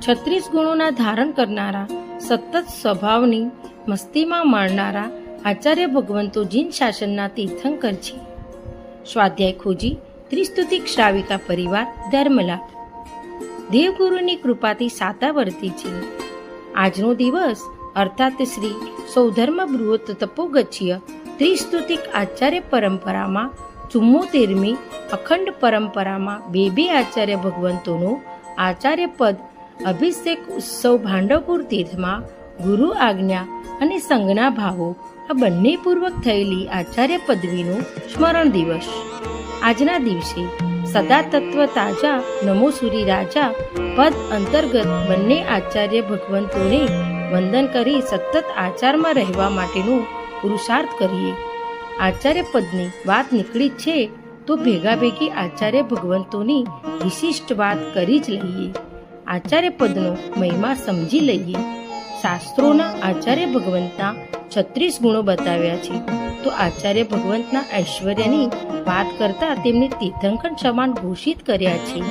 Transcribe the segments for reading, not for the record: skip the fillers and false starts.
36 ગુણોના ધારણ કરનારા, સતત સ્વભાવની મસ્તીમાં માણનારા આચાર્ય ભગવંતો જીન શાસનના તીર્થંકર છે. સ્વાધ્યાય ખોજી ત્રિસ્તુતિક શ્રાવિકા પરિવાર ધર્મલાભ. દેવગુરુની કૃપાથી સાતાવર્તી છે. આજનો દિવસ અર્થાત શ્રી સૌધર્મ બૃહત તપોગચ્છ્ય ત્રિસ્તુતિક આચાર્ય પરંપરામાં 74મી અખંડ પરંપરામાં બે આચાર્ય ભગવંતોનો આચાર્ય પદ અભિષેક ઉત્સવ ભાંડવપુર તીર્થમાં ગુરુ આજ્ઞા અને સંજ્ઞા ભાવો આ બંને પૂર્વક થયેલી આચાર્ય પદવીનો સ્મરણ દિવસ. આજના દિવસે સદા તત્વ તાજા નમો સૂરી રાજા પદ અંતર્ગત બંને આચાર્ય ભગવંતોને વંદન કરી સતત આચારમાં રહેવા માટેનો પુરુષાર્થ કરીએ. આચાર્ય પદની વાત નીકળી છે તો ભેગી આચાર્ય ભગવંતોની વિશિષ્ટ વાત કરી જ લઈએ. આચાર્ય પદનો મહિમા સમજી લઈએ. શાસ્ત્રોના આચાર્ય ભગવંતના 36 ગુણો બતાવ્યા છે, તો આચાર્ય ભગવંતના ઐશ્વર્યની વાત કરતા તેમને તીર્થંકર સમાન ઘોષિત કર્યા છે.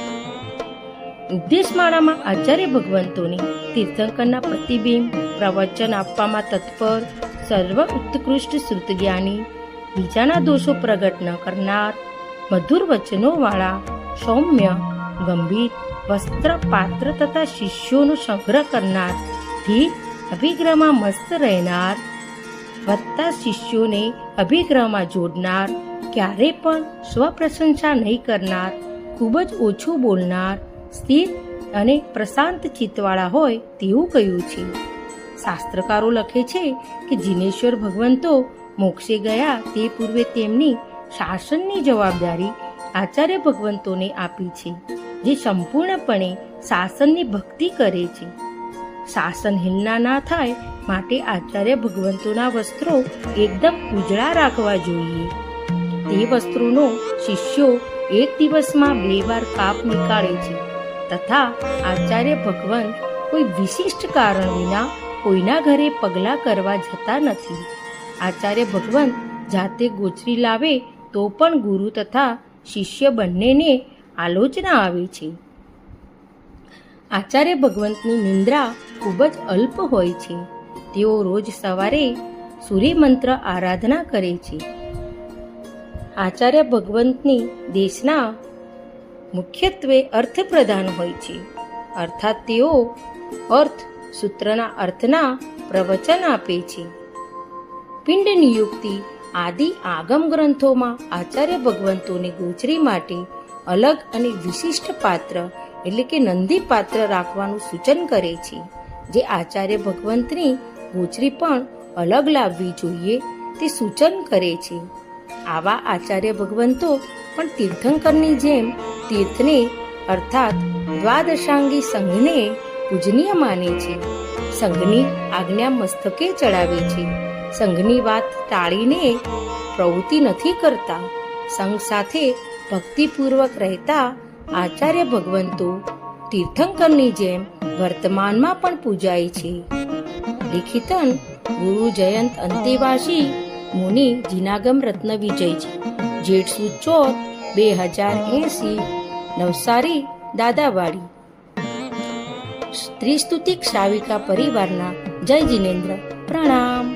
ઉપદેશમાળામાં આચાર્ય ભગવંતોની તીર્થંકરના પ્રતિબિંબ, પ્રવચન આપવામાં તત્પર, સર્વ ઉત્કૃષ્ટ શ્રુતજ્ઞાની, બીજાના દોષો પ્રગટ ન કરનાર, મધુર વચનોવાળા, સૌમ્ય, ગંભીર, વસ્ત્ર, પાત્ર તથા શિષ્યોનો સંગ્રહ કરનાર, ધીર, અભિગ્રહમાં મસ્ત રહેનાર, વત્તા શિષ્યોને અભિગ્રહમાં જોડનાર, ક્યારે પણ સ્વપ્રશંસા નહીં કરનાર, ખૂબ જ ઓછું બોલનાર, સ્થિર અને પ્રશાંત ચિત્તવાળા હોય તેવું કહ્યું છે. શાસ્ત્રકારો લખે છે કે જીનેશ્વર ભગવંતો મોક્ષે ગયા તે પૂર્વે તેમની શાસનની જવાબદારી આચાર્ય ભગવંતોને આપી છે, જે સંપૂર્ણપણે શાસનની ભક્તિ કરે છે. શાસન હિલના ના થાય માટે આચાર્ય ભગવંતોના વસ્ત્રો એકદમ ઉજળા રાખવા જોઈએ. તે વસ્ત્રોનો શિષ્યો એક દિવસમાં 2 વાર કાપ નીકાળે છે તથા આચાર્ય ભગવંત કોઈ વિશિષ્ટ કારણ વિના કોઈના ઘરે પગલાં કરવા જતા નથી. આચાર્ય ભગવંત જાતે ગોચરી લાવે તો પણ ગુરુ તથા શિષ્ય બંનેને આલોચના આવે છે. આચાર્ય ભગવંતની નિંદ્રા ખૂબ જ અલ્પ હોય છે. તેઓ રોજ સવારે સૂર્યમંત્ર આરાધના કરે છે. આચાર્ય ભગવંતની દેશના મુખ્યત્વે અર્થ પ્રધાન હોય છે, અર્થાત તેઓ અર્થ સૂત્રના અર્થના પ્રવચન આપે છે. પિંડ નિયુક્તિ આદિ આગમ ગ્રંથોમાં આચાર્ય ભગવંતોની ગોચરી માટે અલગ અને વિશિષ્ટ પાત્ર એટલે કે નંદી પાત્ર રાખવાનું સૂચન કરે છે. જે આચાર્ય ભગવંતની ગોચરી પણ અલગ લાવવી જોઈએ તે સૂચન કરે છે. આવા આચાર્ય ભગવંતો પણ તીર્થંકરની જેમ તીર્થને અર્થાત દ્વાદશાંગી સંઘને પૂજનીય માને છે. સંઘની આજ્ઞા મસ્તકે ચડાવે છે. સંઘની વાત ટાળીને પ્રવૃત્તિ નથી કરતા. સંઘ સાથે ભક્તિપૂર્વક રહેતા આચાર્ય ભગવંતો તીર્થંકરની જેમ વર્તમાનમાં પણ પૂજાય છે. લિખિતન ગુરુ જયંત અંતેવાસી મુનિ જીનાગમ રત્ન વિજયજી, જેઠ સુદ ચોથ 2080, નવસારી દાદાવાડી. ત્રિસ્તુતિક શ્રાવિકા પરિવારના જય જીનેન્દ્ર પ્રણામ.